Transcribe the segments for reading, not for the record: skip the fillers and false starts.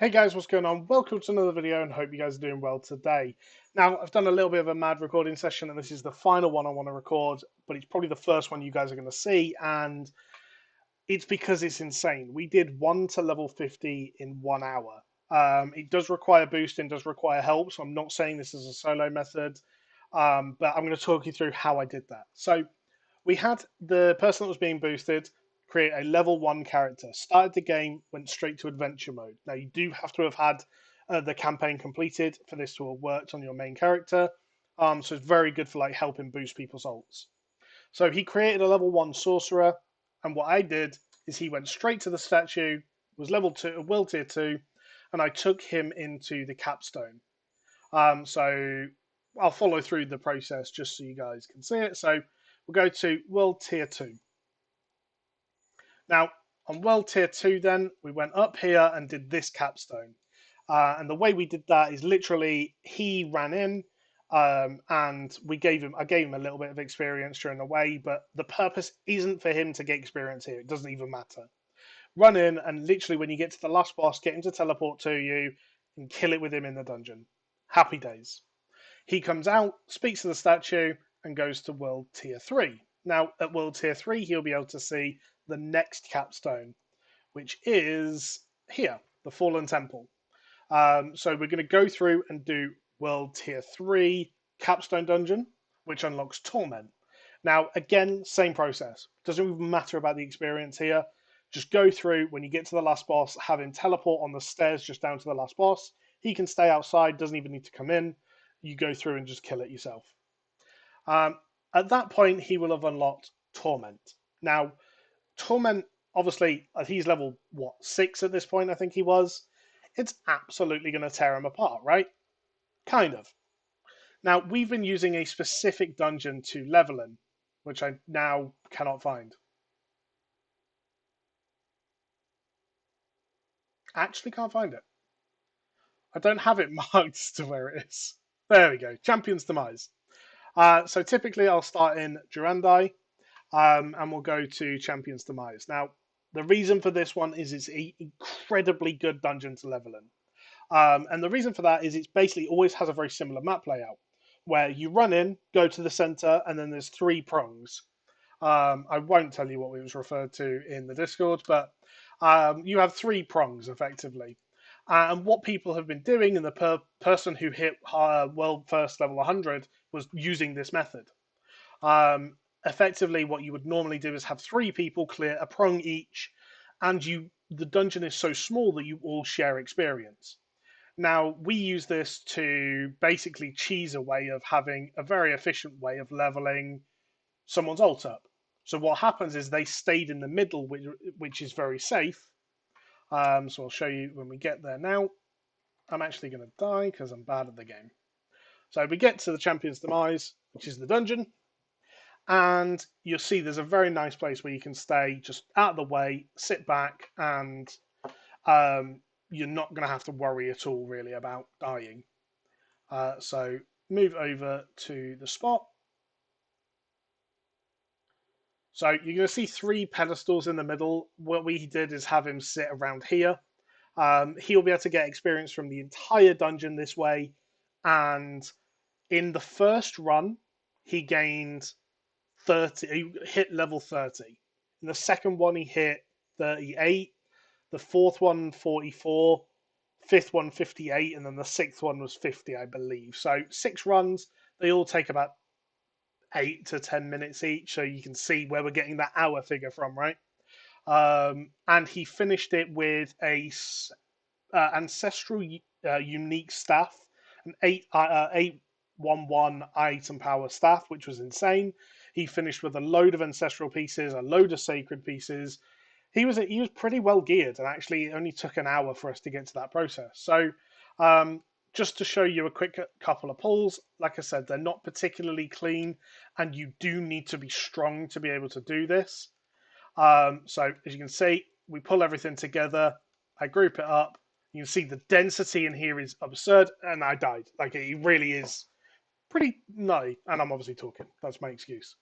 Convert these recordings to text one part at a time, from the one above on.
Hey guys, what's going on? Welcome to another video and hope you guys are doing well today. Now, I've done a little bit of a mad recording session and this is the final one I want to record, but it's probably the first one you guys are going to see and it's because it's insane. We did 1 to level 50 in 1 hour. It does require boosting, does require help, so I'm not saying this is a solo method, but I'm going to talk you through how I did that. So we had the person that was being boosted create a level 1 character, started the game, went straight to adventure mode. Now, you do have to have had the campaign completed for this to have worked on your main character. So it's very good for like helping boost people's ults. So he created a level 1 sorcerer, and what I did is he went straight to the statue, was level 2, world tier 2, and I took him into the capstone. So I'll follow through the process just so you guys can see it. So we'll go to world tier 2. Now, on world tier 2, then we went up here and did this capstone. And the way we did that is literally he ran in, and I gave him a little bit of experience during the way, but the purpose isn't for him to get experience here. It doesn't even matter. Run in and literally when you get to the last boss, get him to teleport to you and kill it with him in the dungeon. Happy days. He comes out, speaks to the statue, and goes to World Tier 3. Now, at World Tier 3, he'll be able to see the next capstone, which is here, the Fallen Temple. So we're going to go through and do World Tier 3 capstone dungeon, which unlocks Torment. Now, again, same process. Doesn't even matter about the experience here. Just go through, when you get to the last boss, have him teleport on the stairs just down to the last boss. He can stay outside, doesn't even need to come in. You go through and just kill it yourself. At that point, he will have unlocked Torment. Now, Torment, obviously, he's level, what, 6 at this point, I think he was. It's absolutely going to tear him apart, right? Kind of. Now, we've been using a specific dungeon to level him, which I now cannot find. Actually can't find it. I don't have it marked as to where it is. There we go. Champion's Demise. So typically I'll start in Durandai, and we'll go to Champion's Demise. Now, the reason for this one is it's an incredibly good dungeon to level in. And the reason for that is it basically always has a very similar map layout where you run in, go to the center, and then there's 3 prongs. I won't tell you what it was referred to in the Discord, but you have 3 prongs effectively. And what people have been doing, and the person who hit world first level 100 was using this method. Effectively, what you would normally do is have 3 people clear a prong each, and the dungeon is so small that you all share experience. Now, we use this to basically cheese a way of having a very efficient way of leveling someone's ult up. So what happens is they stayed in the middle, which is very safe. So I'll show you when we get there now. I'm actually going to die because I'm bad at the game. So we get to the Champion's Demise, which is the dungeon. And you'll see there's a very nice place where you can stay just out of the way, sit back, and you're not going to have to worry at all really about dying. So move over to the spot. So you're going to see 3 pedestals in the middle. What we did is have him sit around here. He'll be able to get experience from the entire dungeon this way. And in the first run, he gained 30. He hit level 30. In the second one, he hit 38. The fourth one, 44. Fifth one, 58. And then the sixth one was 50, I believe. So 6 runs. They all take about 8 to 10 minutes each. So you can see where we're getting that hour figure from, right? And he finished it with a ancestral unique staff, an 811 item power staff, which was insane. He finished with a load of ancestral pieces, a load of sacred pieces. He was pretty well geared, and actually it only took an hour for us to get to that process. So just to show you a quick couple of pulls, like I said, they're not particularly clean, and you do need to be strong to be able to do this. So as you can see, we pull everything together. I group it up. You can see the density in here is absurd, and I died. Like, it really is pretty nutty, and I'm obviously talking. That's my excuse.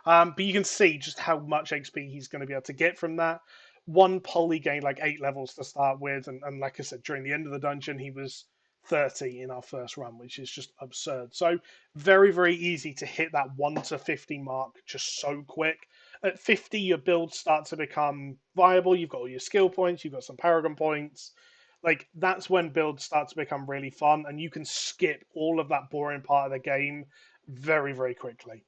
But you can see just how much XP he's going to be able to get from that. one Polly gained like 8 levels to start with, and like I said, during the end of the dungeon, he was 30 in our first run, which is just absurd. So very, very easy to hit that 1 to 50 mark just so quick. At 50, your builds start to become viable. You've got all your skill points, you've got some Paragon points. Like that's when builds start to become really fun, and you can skip all of that boring part of the game very, very quickly.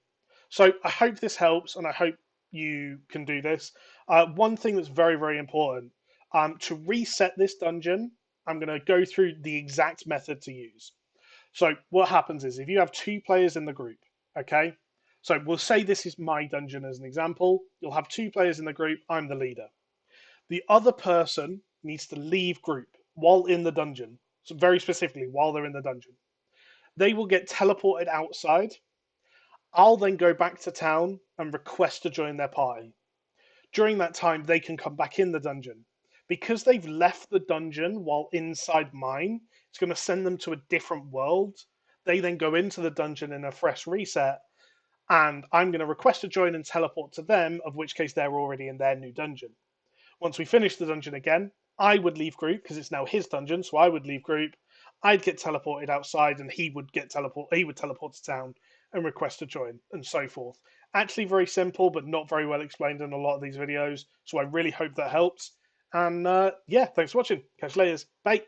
So I hope this helps, and I hope you can do this. One thing that's very, very important to reset this dungeon, I'm going to go through the exact method to use. So what happens is if you have 2 players in the group, okay? So we'll say this is my dungeon as an example. You'll have 2 players in the group. I'm the leader. The other person needs to leave group while in the dungeon. So very specifically, while they're in the dungeon, they will get teleported outside. I'll then go back to town and request to join their party. During that time, they can come back in the dungeon. Because they've left the dungeon while inside mine, it's going to send them to a different world. They then go into the dungeon in a fresh reset, and I'm going to request to join and teleport to them, of which case they're already in their new dungeon. Once we finish the dungeon again, I would leave group because it's now his dungeon, so I would leave group. I'd get teleported outside, and he would teleport to town and request to join, and so forth. Actually, very simple, but not very well explained in a lot of these videos. So I really hope that helps. And yeah, thanks for watching. Catch you later. Bye.